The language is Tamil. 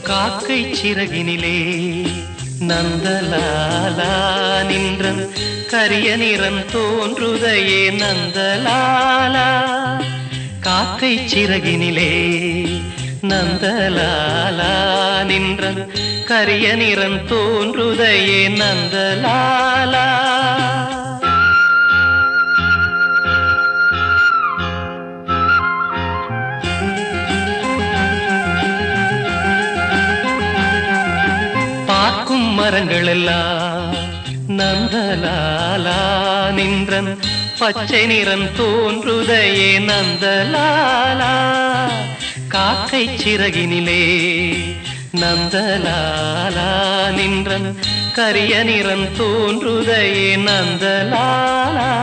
காக்கை சிறகினிலே நந்தலாலா நின்றன் கரிய நிறம் தோன்றுதையே நந்தலாலா. காக்கை சிறகினிலே நந்தலாலா நின்றன் கரிய நிறம் தோன்றுதையே நந்தலாலா. பார்க்கும் மரங்கள் எல்லாம் நந்தலாலா நின்றன் பச்சை நிறம் தோன்றுதையே நந்தலாலா. காக்கை சிறகினிலே நந்தலாலா நின்றன் கரிய நிறம் தோன்றுதையே நந்தலாலா.